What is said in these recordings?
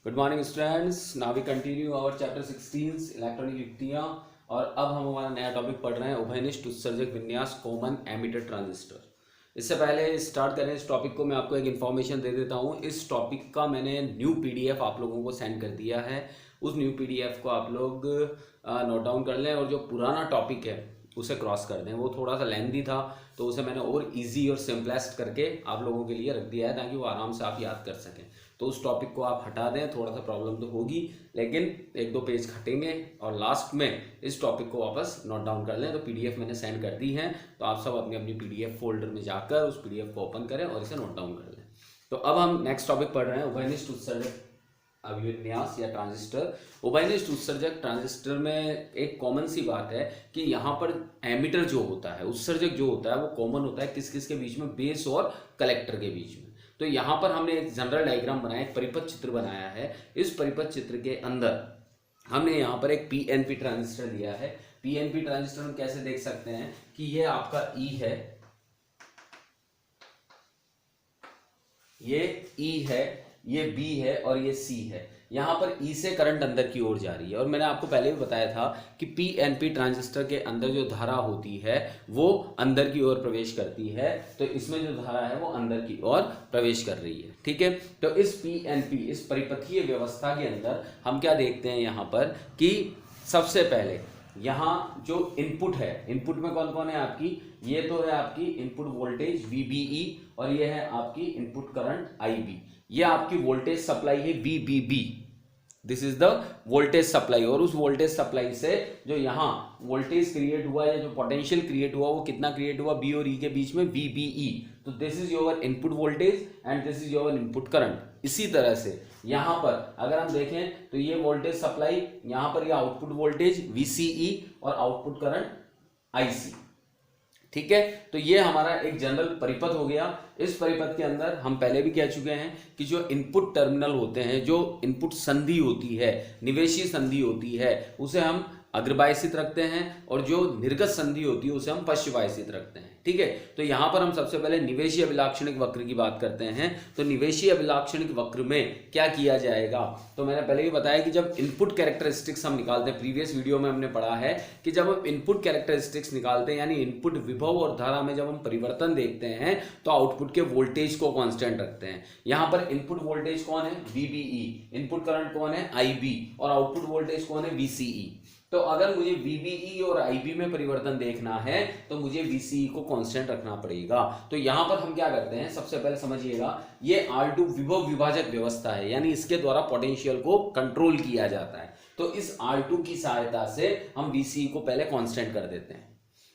Good morning students. Now we continue our chapter 16 electronic युक्तियाँ। और अब हम हमारा नया टॉपिक पढ़ रहे हैं उभयनिष्ठ उत्सर्जक विन्यास कॉमन एमिटर ट्रांजिस्टर। इससे पहले स्टार्ट करें इस टॉपिक को, मैं आपको एक इन्फॉर्मेशन दे देता हूँ। इस टॉपिक का मैंने न्यू पीडीएफ आप लोगों को सेंड कर दिया है। उस न्यू पीडीएफ को आप लोग नोट डाउन कर लें और जो पुराना टॉपिक है उसे क्रॉस कर दें। वो थोड़ा सा लेंथी था तो उसे मैंने और इजी और सिंपलेस्ट करके आप लोगों के लिए रख दिया है ताकि वो आराम से आप याद कर सकें। तो उस टॉपिक को आप हटा दें, थोड़ा सा प्रॉब्लम तो होगी लेकिन एक दो पेज हटेंगे और लास्ट में इस टॉपिक को वापस नोट डाउन कर लें। तो पीडीएफ मैंने सेंड कर दी है, तो आप सब अपनी अपनी पीडीएफ फोल्डर में जाकर उस पीडीएफ को ओपन करें और इसे नोट डाउन कर लें। तो अब हम नेक्स्ट टॉपिक पढ़ रहे हैं उभयनिष्ठ उत्सर्जक अभिविन्यास या ट्रांजिस्टर। उभयनिष्ठ उत्सर्जक ट्रांजिस्टर में एक कॉमन सी बात है कि यहाँ पर एमिटर जो होता है, उत्सर्जक जो होता है वो कॉमन होता है किस किस के बीच में, बेस और कलेक्टर के बीच में। तो यहाँ पर हमने एक जनरल डायग्राम बनाया, एक परिपथ चित्र बनाया है। इस परिपथ चित्र के अंदर हमने यहाँ पर एक पीएनपी ट्रांजिस्टर लिया है। पीएनपी ट्रांजिस्टर हम कैसे देख सकते हैं कि ये आपका ई है, ये ई है, ये बी है और ये सी है। यहाँ पर ई से करंट अंदर की ओर जा रही है और मैंने आपको पहले भी बताया था कि पीएनपी ट्रांजिस्टर के अंदर जो धारा होती है वो अंदर की ओर प्रवेश करती है। तो इसमें जो धारा है वो अंदर की ओर प्रवेश कर रही है, ठीक है। तो इस पीएनपी, इस परिपथीय व्यवस्था के अंदर हम क्या देखते हैं यहाँ पर कि सबसे पहले यहाँ जो इनपुट है, इनपुट में कौन कौन है आपकी, ये तो है आपकी इनपुट वोल्टेज VBE और ये है आपकी इनपुट करंट IB। ये आपकी वोल्टेज सप्लाई है VBB, this is the voltage supply. और उस वोल्टेज सप्लाई से जो यहाँ वोल्टेज क्रिएट हुआ या जो पोटेंशियल क्रिएट हुआ वो कितना क्रिएट हुआ, B और E के बीच में VBE। तो this is your input voltage and this is your input current. इसी तरह से यहाँ पर अगर हम देखें तो ये वोल्टेज सप्लाई, यहाँ पर ये आउटपुट वोल्टेज VCE और आउटपुट करंट IC, ठीक है। तो ये हमारा एक जनरल परिपथ हो गया। इस परिपथ के अंदर हम पहले भी कह चुके हैं कि जो इनपुट टर्मिनल होते हैं, जो इनपुट संधि होती है, निवेशी संधि होती है, उसे हम अग्रबायसित रखते हैं और जो निर्गत संधि होती है उसे हम पश्चबायसित रखते हैं, ठीक है। तो यहाँ पर हम सबसे पहले निवेशी अभिलाक्षणिक वक्र की बात करते हैं। तो निवेशी अभिलाक्षणिक वक्र में क्या किया जाएगा, तो मैंने पहले भी बताया कि जब इनपुट कैरेक्टरिस्टिक्स हम निकालते हैं, प्रीवियस वीडियो में हमने पढ़ा है कि जब हम इनपुट कैरेक्टरिस्टिक्स निकालते हैं यानी इनपुट विभव और धारा में जब हम परिवर्तन देखते हैं तो आउटपुट के वोल्टेज को कांस्टेंट रखते हैं। यहाँ पर इनपुट वोल्टेज कौन है, VBE, इनपुट करंट कौन है, IB और आउटपुट वोल्टेज कौन है, VCE। तो अगर मुझे VBE और IB में परिवर्तन देखना है तो मुझे VCE को कांस्टेंट रखना पड़ेगा। तो यहां पर हम क्या करते हैं, सबसे पहले समझिएगा, ये R2 विभव विभाजक व्यवस्था है यानी इसके द्वारा पोटेंशियल को कंट्रोल किया जाता है। तो इस R2 की सहायता से हम VCE को पहले कांस्टेंट कर देते हैं।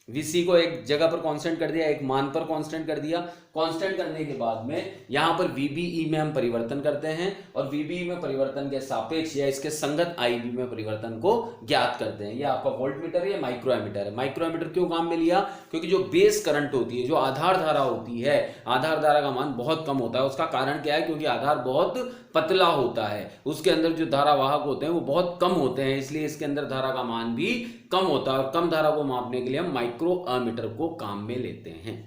VC को एक जगह पर कांस्टेंट कर दिया, एक मान पर कांस्टेंट कर दिया। कांस्टेंट करने के बाद में यहाँ पर VBE में हम परिवर्तन करते हैं और VBE में परिवर्तन के सापेक्ष या इसके संगत IB में परिवर्तन को ज्ञात करते हैं। ये आपका वोल्टमीटर है, माइक्रोएमीटर है। माइक्रोएमीटर क्यों काम में लिया, क्योंकि जो बेस करंट होती है, जो आधार धारा होती है, आधार धारा का मान बहुत कम होता है। उसका कारण क्या है, क्योंकि आधार बहुत पतला होता है, उसके अंदर जो धारा वाहक होते हैं वो बहुत कम होते हैं, इसलिए इसके अंदर धारा का मान भी कम होता है। और कम धारा को मापने के लिए हम माइक्रोएमीटर को काम में लेते हैं।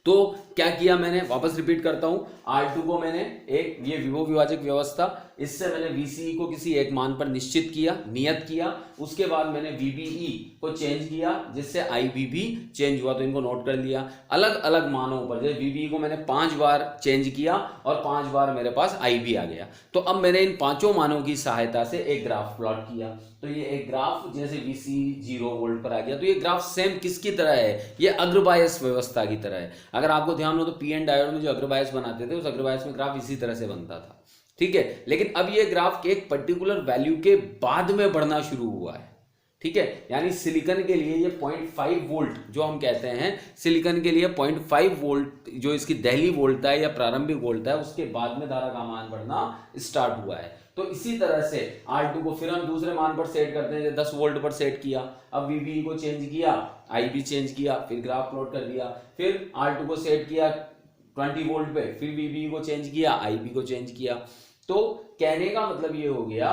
तो क्या किया मैंने, वापस रिपीट करता हूं, R2 को मैंने एक ये विभव विभाजक व्यवस्था, इससे मैंने VCE को किसी एक मान पर निश्चित किया, नियत किया। उसके बाद मैंने VBE को चेंज किया जिससे IB भी चेंज हुआ, तो इनको नोट कर लिया। अलग अलग मानों पर, जैसे VBE को मैंने 5 बार चेंज किया और 5 बार मेरे पास IB आ गया। तो अब मैंने इन पांचों मानों की सहायता से एक ग्राफ प्लॉट किया। तो ये एक ग्राफ, जैसे VCE 0 वोल्ट पर आ गया, तो ये ग्राफ सेम किसकी तरह है, ये अग्रबायस व्यवस्था की तरह है। अगर आपको ध्यान हो तो PN डायोड में जो अग्रबायस बनाते थे उस अग्रबायस में ग्राफ इसी तरह से बनता था, ठीक है। लेकिन अब ये ग्राफ के एक पर्टिकुलर वैल्यू के बाद में बढ़ना शुरू हुआ है, ठीक है। यानी सिलिकॉन के लिए ये 0.5 वोल्ट जो हम कहते हैं, सिलिकॉन के लिए 0.5 वोल्ट जो इसकी दहली वोल्टता है या प्रारंभिक वोल्टता है, उसके बाद में धारा का मान बढ़ना स्टार्ट हुआ है। तो इसी तरह से R2 को फिर हम दूसरे मान पर सेट करते हैं, 10 वोल्ट पर सेट किया। अब VBE को चेंज किया, IB चेंज किया, फिर ग्राफ प्लॉट कर दिया। फिर R2 को सेट किया 20 वोल्ट पे, फिर VBE को चेंज किया, IB को चेंज किया। तो कहने का मतलब ये हो गया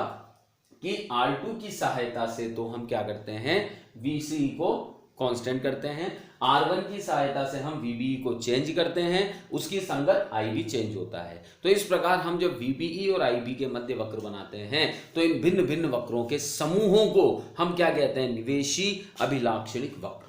कि R2 की सहायता से तो हम क्या करते हैं, VCE को कांस्टेंट करते हैं, R1 की सहायता से हम VBE को चेंज करते हैं, उसकी संगत IB चेंज होता है। तो इस प्रकार हम जब VBE और IB के मध्य वक्र बनाते हैं तो इन भिन्न भिन्न वक्रों के समूहों को हम क्या कहते हैं, निवेशी अभिलाक्षणिक वक्र।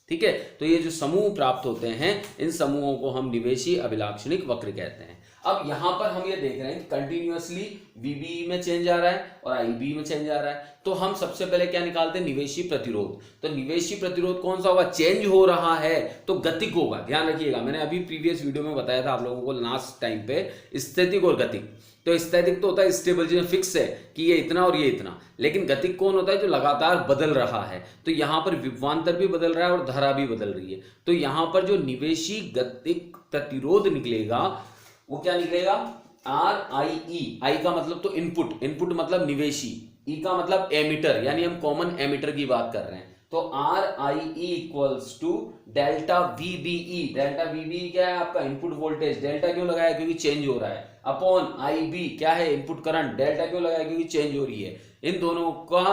ठीक है, तो ये जो समूह प्राप्त होते हैं इन समूहों को हम निवेशी अभिलाक्षणिक वक्र कहते हैं। अब यहां पर हम ये देख रहे हैं कि कंटिन्यूअसली VBE में चेंज आ रहा है और IB में चेंज आ रहा है, तो हम सबसे पहले क्या निकालते हैं, निवेशी प्रतिरोध। तो निवेशी प्रतिरोध कौन सा होगा, चेंज हो रहा है तो गतिक होगा। ध्यान रखिएगा, मैंने अभी प्रीवियस वीडियो में बताया था आप लोगों को लास्ट टाइम पे, स्थैतिक और गतिक। तो स्थैतिक तो होता है स्टेबल, जिसमें फिक्स है कि ये इतना और ये इतना, लेकिन गतिक कौन होता है, जो लगातार बदल रहा है। तो यहाँ पर विभवांतर भी बदल रहा है और धारा भी बदल रही है। तो यहाँ पर जो निवेशी गतिक प्रतिरोध निकलेगा वो क्या निकलेगा, RIE। आई का मतलब तो इनपुट, इनपुट मतलब निवेशी, ई का मतलब एमिटर, यानी हम कॉमन एमिटर की बात कर रहे हैं। तो RIE equals to delta VBE। Delta VBE क्या है, आपका इनपुट वोल्टेज। डेल्टा क्यों लगाया, क्योंकि चेंज हो रहा है। अपॉन IB क्या है, इनपुट करंट। डेल्टा क्यों लगाया, क्योंकि चेंज हो रही है। इन दोनों का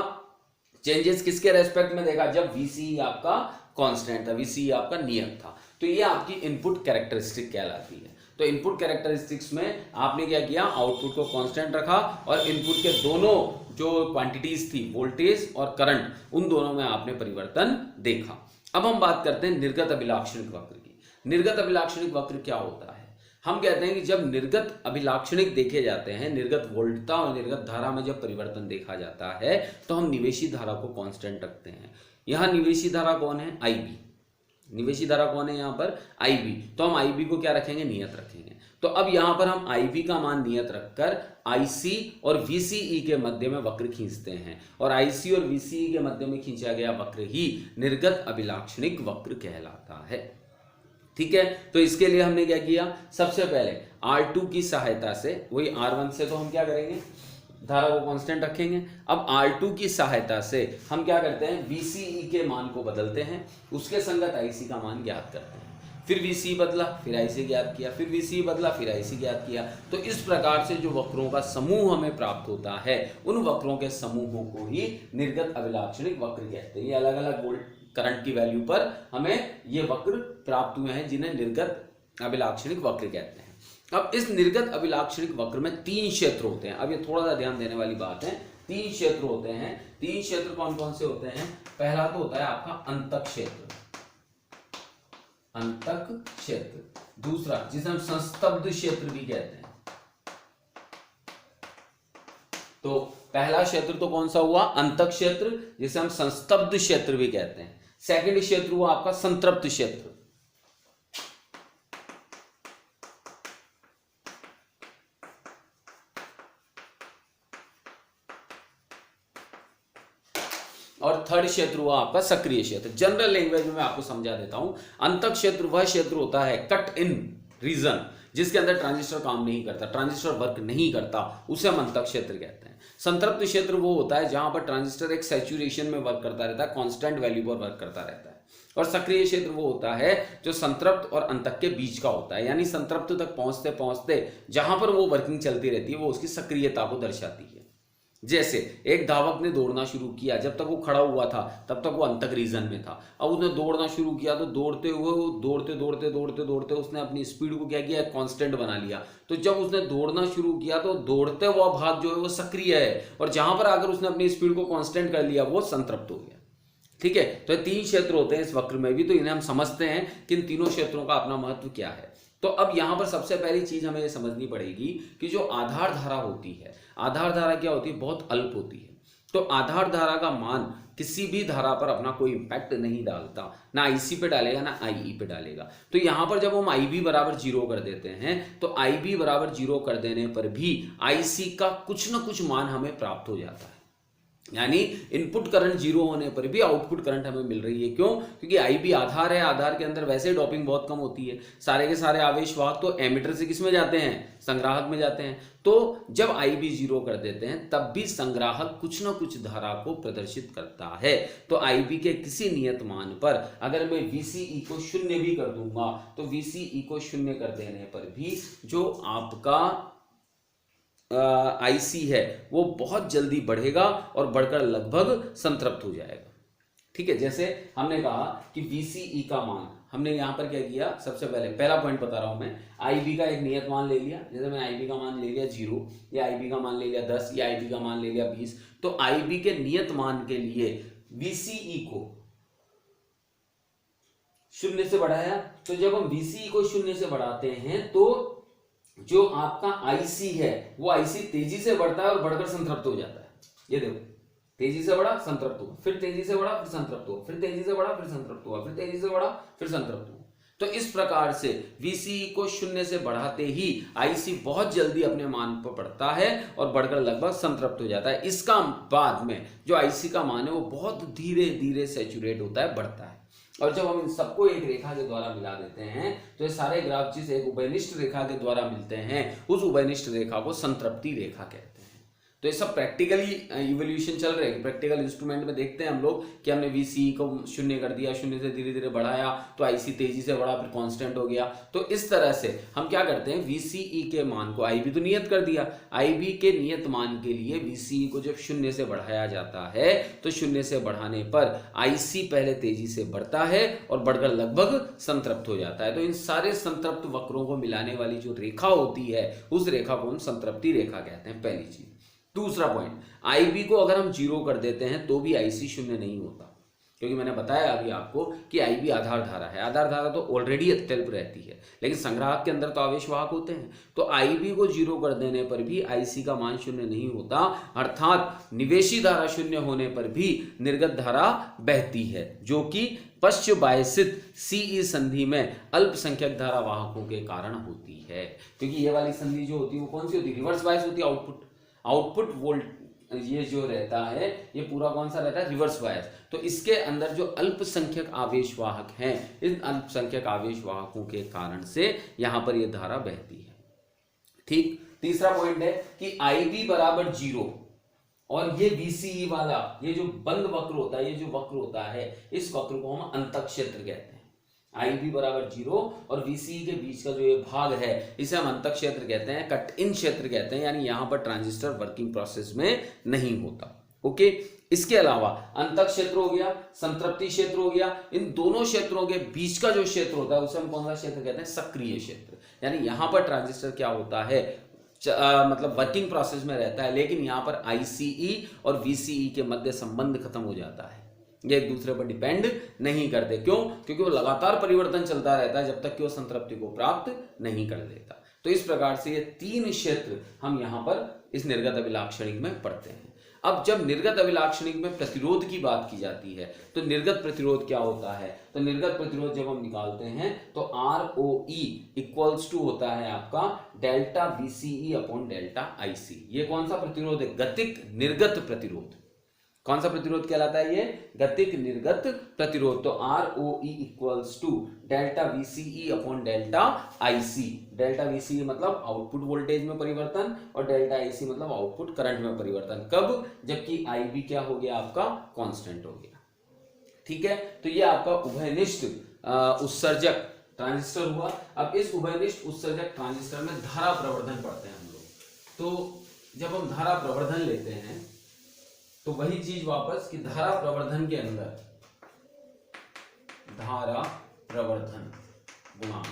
चेंजेस किसके रेस्पेक्ट में देखा, जब VCE आपका कांस्टेंट था, VCE आपका नियत था। तो ये आपकी इनपुट कैरेक्टरिस्टिक कहलाती है। तो इनपुट कैरेक्टरिस्टिक्स में आपने क्या किया, आउटपुट को कांस्टेंट रखा और इनपुट के दोनों जो क्वांटिटीज थी, वोल्टेज और करंट, उन दोनों में आपने परिवर्तन देखा। अब हम बात करते हैं निर्गत अभिलाक्षणिक वक्र की। निर्गत अभिलाक्षणिक वक्र क्या होता है, हम कहते हैं कि जब निर्गत अभिलाक्षणिक देखे जाते हैं, निर्गत वोल्टता और निर्गत धारा में जब परिवर्तन देखा जाता है तो हम निवेशी धारा को कांस्टेंट रखते हैं। यहां निवेशी धारा कौन है, IB। निवेशी धारा कौन है यहाँ पर, IB। तो हम IB को क्या रखेंगे, नियत रखेंगे। तो अब यहाँ पर हम IB का मान नियत रखकर IC और VCE के मध्य में वक्र खींचते हैं, और IC और VCE के मध्य में खींचा गया वक्र ही निर्गत अभिलाक्षणिक वक्र कहलाता है। ठीक है, तो इसके लिए हमने क्या किया, सबसे पहले R2 की सहायता से, वही R1 से तो हम क्या करेंगे, धारा को कांस्टेंट रखेंगे। अब R2 की सहायता से हम क्या करते हैं, VCE के मान को बदलते हैं, उसके संगत IC का मान ज्ञात करते हैं। फिर VCE बदला, फिर IC ज्ञात किया, फिर VCE बदला, फिर IC ज्ञात किया। तो इस प्रकार से जो वक्रों का समूह हमें प्राप्त होता है, उन वक्रों के समूहों को ही निर्गत अभिलाक्षणिक वक्र कहते हैं। ये अलग अलग वोल्ट करंट की वैल्यू पर हमें ये वक्र प्राप्त हुए हैं, जिन्हें निर्गत अभिलाक्षणिक वक्र कहते हैं। अब इस निर्गत अभिलाक्षणिक वक्र में 3 क्षेत्र होते हैं। अब ये थोड़ा सा ध्यान देने वाली बात है। 3 क्षेत्र होते हैं। 3 क्षेत्र कौन कौन से होते हैं, पहला तो होता है आपका अंतक क्षेत्र, अंतक क्षेत्र। दूसरा जिसे हम संस्तब्ध क्षेत्र भी कहते हैं। तो पहला क्षेत्र तो कौन सा हुआ, अंतक क्षेत्र, जिसे हम संस्तब्ध क्षेत्र भी कहते हैं। सेकंड क्षेत्र हुआ आपका संतृप्त क्षेत्र, और थर्ड क्षेत्र हुआ आपका सक्रिय क्षेत्र। जनरल लैंग्वेज में मैं आपको समझा देता हूं। अंतक क्षेत्र वह क्षेत्र होता है, कट इन रीजन, जिसके अंदर ट्रांजिस्टर काम नहीं करता, ट्रांजिस्टर वर्क नहीं करता, उसे हम अंतक क्षेत्र कहते हैं। संतृप्त क्षेत्र वो होता है जहां पर ट्रांजिस्टर एक सैचुरेशन में वर्क करता रहता है, कांस्टेंट वैल्यू पर वर्क करता रहता है। और सक्रिय क्षेत्र वो होता है जो संतृप्त और अंतक के बीच का होता है, यानी संतृप्त तक पहुंचते पहुंचते जहां पर वो वर्किंग चलती रहती है वो उसकी सक्रियता को दर्शाती है। जैसे एक धावक ने दौड़ना शुरू किया, जब तक वो खड़ा हुआ था तब तक वो अंतक रीजन में था। अब उसने दौड़ना शुरू किया तो दौड़ते हुए दौड़ते उसने अपनी स्पीड को क्या किया, कांस्टेंट बना लिया। तो जब उसने दौड़ना शुरू किया तो दौड़ते हुआ भाग जो है वो सक्रिय है, और जहां पर अगर उसने अपनी स्पीड को कांस्टेंट कर लिया वो संतृप्त हो गया। ठीक है, तो 3 क्षेत्र होते हैं इस वक्र में भी, तो इन्हें हम समझते हैं कि इन तीनों क्षेत्रों का अपना महत्व क्या है। तो अब यहां पर सबसे पहली चीज हमें यह समझनी पड़ेगी कि जो आधार धारा होती है, आधार धारा क्या होती है, बहुत अल्प होती है। तो आधार धारा का मान किसी भी धारा पर अपना कोई इंपैक्ट नहीं डालता, ना IC पे डालेगा ना IE पे डालेगा। तो यहां पर जब हम IB बराबर 0 कर देते हैं तो IB बराबर 0 कर देने पर भी IC का कुछ ना कुछ मान हमें प्राप्त हो जाता है, यानी इनपुट करंट 0 होने पर भी आउटपुट करंट हमें मिल रही है। क्यों, क्योंकि IB आधार है, आधार के अंदर वैसे ही डॉपिंग बहुत कम होती है। सारे के सारे आवेश वाहक तो एमिटर से किस में जाते हैं, संग्राहक में जाते हैं। तो जब IB 0 कर देते हैं तब भी संग्राहक कुछ ना कुछ धारा को प्रदर्शित करता है। तो IB के किसी नियत मान पर अगर मैं VCE को 0 भी कर दूंगा तो VCE को 0 कर देने पर भी जो आपका IC है वो बहुत जल्दी बढ़ेगा और बढ़कर लगभग संतृप्त हो जाएगा। ठीक है, जैसे हमने कहा कि VCE का मान, हमने यहाँ पर क्या किया, सबसे पहले पहला पॉइंट बता रहा हूं मैं, IB का एक नियत मान ले लिया, जैसे मैं IB का मान ले लिया 0 या IB का मान ले लिया 10 या IB का मान ले लिया 20, तो IB के नियत मान के लिए VCE को 0 से बढ़ाया। तो जब हम VCE को 0 से बढ़ाते हैं तो जो आपका IC है वो IC तेजी से बढ़ता है और बढ़कर संतृप्त हो जाता है। ये देखो, तेजी से बढ़ा संतृप्त हुआ, फिर तेजी से बढ़ा फिर संतृप्त हुआ, फिर तेजी से बढ़ा फिर संतृप्त हुआ, फिर तेजी से बढ़ा फिर संतृप्त हुआ। तो इस प्रकार से VCE को 0 से बढ़ाते ही IC बहुत जल्दी अपने मान पर बढ़ता है और बढ़कर लगभग संतृप्त हो जाता है। इसका बाद में जो IC का मान है वो बहुत धीरे धीरे सैचुरेट होता है, बढ़ता है। और जब हम इन सबको एक रेखा के द्वारा मिला देते हैं तो ये सारे ग्राफ जिस एक उभयनिष्ठ रेखा के द्वारा मिलते हैं उस उभयनिष्ठ रेखा को संतृप्ति रेखा कहते हैं। तो ये सब प्रैक्टिकली इवोल्यूशन चल रहे हैं, प्रैक्टिकल इंस्ट्रूमेंट में देखते हैं हम लोग कि हमने VCE को 0 कर दिया, 0 से धीरे धीरे बढ़ाया तो IC तेजी से बढ़ा, फिर कांस्टेंट हो गया। तो इस तरह से हम क्या करते हैं, VCE के मान को, IB तो नियत कर दिया, IB के नियत मान के लिए VCE को जब 0 से बढ़ाया जाता है तो 0 से बढ़ाने पर IC पहले तेजी से बढ़ता है और बढ़कर लगभग संतृप्त हो जाता है। तो इन सारे संतृप्त वक्रों को मिलाने वाली जो रेखा होती है उस रेखा को हम संतृप्ति रेखा कहते हैं, पहली चीज। दूसरा पॉइंट, IB को अगर हम 0 कर देते हैं तो भी IC 0 नहीं होता, क्योंकि मैंने बताया अभी आपको कि IB आधार धारा है। आधार धारा तो ऑलरेडी अत्यल्प रहती है, लेकिन संग्राहक के अंदर तो आवेश वाहक होते हैं। तो IB को 0 कर देने पर भी IC का मान 0 नहीं होता, अर्थात निवेशी धारा 0 होने पर भी निर्गत धारा बहती है, जो कि पश्च बायसित CE संधि में अल्पसंख्यक धारा वाहकों के कारण होती है। क्योंकि ये वाली संधि जो होती है वो कौन सी होती है, रिवर्स बायस होती है। आउटपुट वोल्ट ये जो रहता है ये पूरा कौन सा रहता है, रिवर्स बायस। तो इसके अंदर जो अल्पसंख्यक आवेश वाहक हैं, इन अल्पसंख्यक आवेश वाहकों के कारण से यहां पर ये धारा बहती है। ठीक, तीसरा पॉइंट है कि IB बराबर 0 और ये VCE वाला ये जो बंद वक्र होता है, ये जो वक्र होता है, इस वक्र को हम अंतःक्षेत्र कहते हैं। IB बराबर 0 और VCE के बीच का जो ये भाग है इसे हम अंतःक्षेत्र कहते हैं, कट इन क्षेत्र कहते हैं, यानी यहां पर ट्रांजिस्टर वर्किंग प्रोसेस में नहीं होता। ओके, इसके अलावा अंतःक्षेत्र हो गया, संतृप्ति क्षेत्र हो गया, इन दोनों क्षेत्रों के बीच का जो क्षेत्र होता है उसे हम कौन सा क्षेत्र कहते हैं, सक्रिय क्षेत्र। यानी यहां पर ट्रांजिस्टर क्या होता है, मतलब वर्किंग प्रोसेस में रहता है, लेकिन यहां पर ICE और VCE के मध्य संबंध खत्म हो जाता है, ये एक दूसरे पर डिपेंड नहीं करते। क्यों? क्योंकि वो लगातार परिवर्तन चलता रहता है जब तक कि वो संतृप्ति को प्राप्त नहीं कर लेता। तो इस प्रकार से ये 3 क्षेत्र हम यहाँ पर इस निर्गत अभिलाक्षणिक में पढ़ते हैं। अब जब निर्गत अभिलाक्षणिक में प्रतिरोध की बात की जाती है तो निर्गत प्रतिरोध क्या होता है, तो निर्गत प्रतिरोध जब हम निकालते हैं तो ROE इक्वल्स टू होता है आपका delta VCE upon delta IC। ये कौन सा प्रतिरोध है, गतिक निर्गत प्रतिरोध। कौन सा प्रतिरोध कहलाता है ये, गतिक निर्गत प्रतिरोध। तो ROE equals to delta VCE upon delta IC। Delta VCE मतलब आउटपुट वोल्टेज में परिवर्तन और डेल्टा IC मतलब आउटपुट करंट में परिवर्तन। कब, जबकि IB क्या हो गया आपका, कांस्टेंट हो गया। ठीक है, तो ये आपका उभयनिष्ठ उत्सर्जक ट्रांजिस्टर हुआ। अब इस उभयनिष्ठ उत्सर्जक ट्रांजिस्टर में धारा प्रवर्धन पढ़ते हैं हम लोग। तो जब हम धारा प्रवर्धन लेते हैं तो वही चीज वापस कि धारा प्रवर्धन के अंदर धारा प्रवर्धन गुणांक।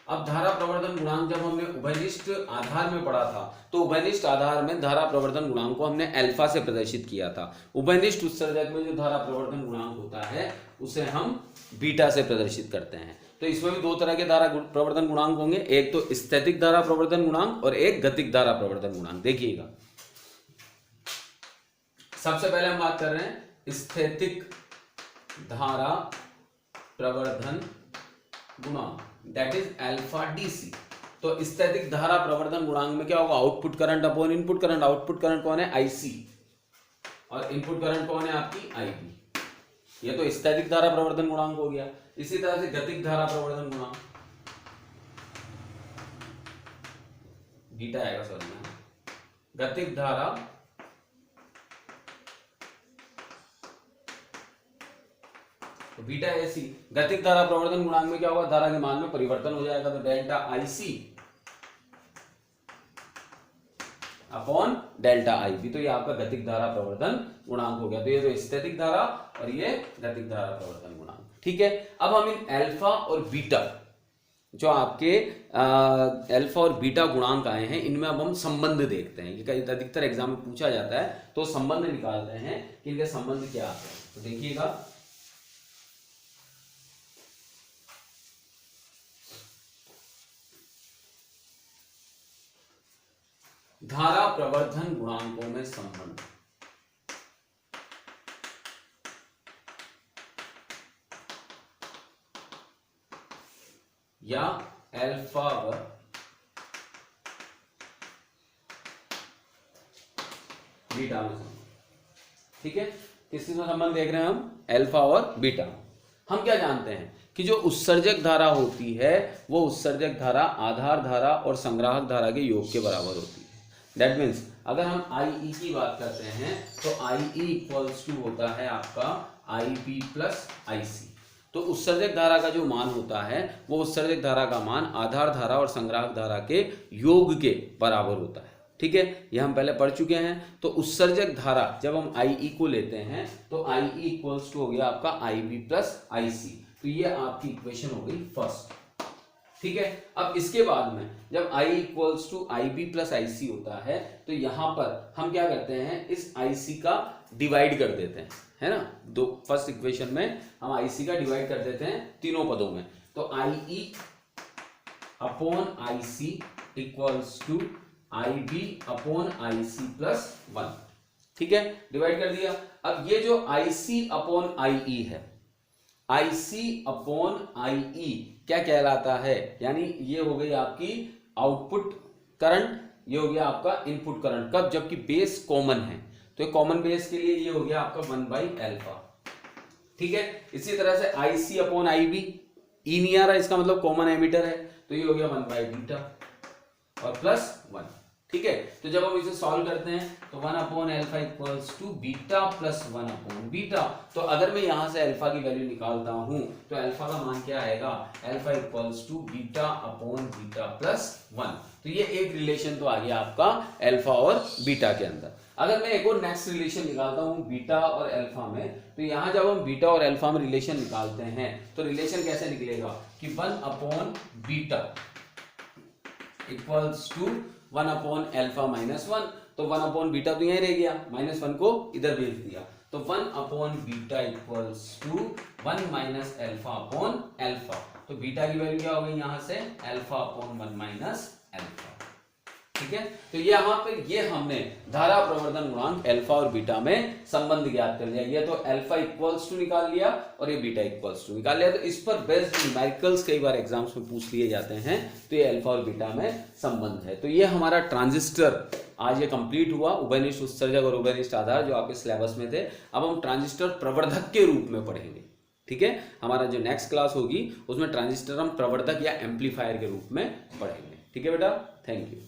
अब धारा प्रवर्धन गुणांक जब हमने उभयनिष्ठ आधार में पढ़ा था तो उभयनिष्ठ आधार में धारा प्रवर्धन गुणांक को हमने अल्फा से प्रदर्शित किया था। उभयनिष्ठ उत्सर्जक में जो धारा प्रवर्धन गुणांक होता है उसे हम बीटा से प्रदर्शित करते हैं। तो इसमें भी 2 तरह के धारा प्रवर्धन गुणांक होंगे, एक तो स्थैतिक धारा प्रवर्धन गुणांक और एक गतिक धारा प्रवर्धन गुणांक। देखिएगा, सबसे पहले हम बात कर रहे हैं स्थैतिक धारा प्रवर्धन गुणांक, दैट इज अल्फा DC। तो स्थैतिक धारा प्रवर्धन गुणांक में क्या होगा, output current upon input current. Output current कौन है, IC, और इनपुट करंट कौन है आपकी, IB। ये तो स्थैतिक धारा प्रवर्धन गुणांक हो गया। इसी तरह से गतिक धारा प्रवर्धन गुणांक बीटा आएगा, सॉरी में गतिक धारा तो बीटा ऐसी। गतिक धारा प्रवर्धन गुणांक में क्या होगा, धारा के मान में परिवर्तन हो जाएगा। तो delta IC upon delta IB। तो ये आपका गतिक धारा प्रवर्धन गुणांक हो गया। तो ये तो स्थैतिक धारा और ये गतिक धारा प्रवर्धन गुणांक, ठीक है। अब हम इन अल्फा और बीटा, जो आपके अल्फा और बीटा गुणांक आए हैं, इनमें अब हम संबंध देखते हैं। ये अधिकतर एग्जाम में पूछा जाता है, तो संबंध निकालते हैं कि इनके संबंध क्या आते हैं। तो देखिएगा, धारा प्रवर्धन गुणांकों में संबंध। या अल्फा व बीटा में संबंध, ठीक है। किस में संबंध देख रहे हैं हम? अल्फा और बीटा। हम क्या जानते हैं कि जो उत्सर्जक धारा होती है वो उत्सर्जक धारा आधार धारा और संग्राहक धारा के योग के बराबर होती है। दैट मीन्स अगर हम IE की बात करते हैं तो IE इक्वल्स टू होता है आपका IB प्लस IC। तो उत्सर्जक धारा का जो मान होता है वो उत्सर्जक धारा का मान आधार धारा और संग्राहक धारा के योग के बराबर होता है, ठीक है। यह हम पहले पढ़ चुके हैं। तो उत्सर्जक धारा जब हम IE को लेते हैं तो IE इक्वल्स टू हो गया आपका IB प्लस IC। तो ये आपकी इक्वेशन हो गई फर्स्ट, ठीक है। अब इसके बाद में जब I equals to IB plus IC होता है तो यहां पर हम क्या करते हैं, इस IC का डिवाइड कर देते हैं, है ना। दो फर्स्ट इक्वेशन में हम IC का डिवाइड कर देते हैं तीनों पदों में। तो IE upon IC equals to IB upon IC plus 1, ठीक है। डिवाइड कर दिया। अब ये जो IC अपॉन IE है, IC अपॉन IE क्या कहलाता है? यानी ये हो गई आपकी आउटपुट करंट, ये हो गया आपका इनपुट करंट। कब? जबकि बेस कॉमन है। तो कॉमन बेस के लिए ये हो गया आपका 1/अल्फा, ठीक है। इसी तरह से IC अपॉन IB, ई नहीं आ रहा, इसका मतलब कॉमन एमीटर है, तो ये हो गया 1/बीटा और प्लस 1, ठीक है। तो जब हम इसे सॉल्व करते हैं तो 1/अल्फा इक्वल्स टू बीटा प्लस 1/बीटा। तो अगर मैं यहां से अल्फा की वैल्यू निकालता हूं तो अल्फा का मान क्या आएगा? Alpha equals to beta upon beta plus 1। तो ये एक रिलेशन तो आ गया आपका अल्फा और बीटा के अंदर। अगर मैं एक और नेक्स्ट रिलेशन निकालता हूं बीटा और अल्फा में, तो यहां जब हम बीटा और अल्फा में रिलेशन निकालते हैं तो रिलेशन कैसे निकलेगा कि 1/बीटा इक्वल्स टू 1/अल्फा माइनस 1। तो 1/बीटा तो यहीं रह गया, -1 को इधर भेज दिया। तो 1/बीटा equals to 1 minus alpha upon alpha. तो बीटा की वैल्यू क्या हो गई यहां से? अल्फा अपॉन 1 माइनस अल्फा, ठीक है। तो यहाँ पे ये हमने धारा प्रवर्धन गुणांक अल्फा और बीटा में संबंध ज्ञात कर लिया। ये तो अल्फा इक्वल्स टू निकाल लिया और ये बीटा इक्वल्स टू निकाल लिया। तो इस पर बेस्ड न्यूमेरिकल्स कई बार एग्जाम्स में पूछ लिए जाते हैं, तो ये अल्फा और बीटा में संबंध है। तो ये हमारा ट्रांजिस्टर आज ये कंप्लीट हुआ, उभयनिष्ठ उत्सर्जक और उभयनिष्ठ आधार जो आपके सिलेबस में थे। अब हम ट्रांजिस्टर प्रवर्धक के रूप में पढ़ेंगे, ठीक है। हमारा जो नेक्स्ट क्लास होगी उसमें ट्रांजिस्टर हम प्रवर्धक या एम्पलीफायर के रूप में पढ़ेंगे, ठीक है बेटा। Thank you.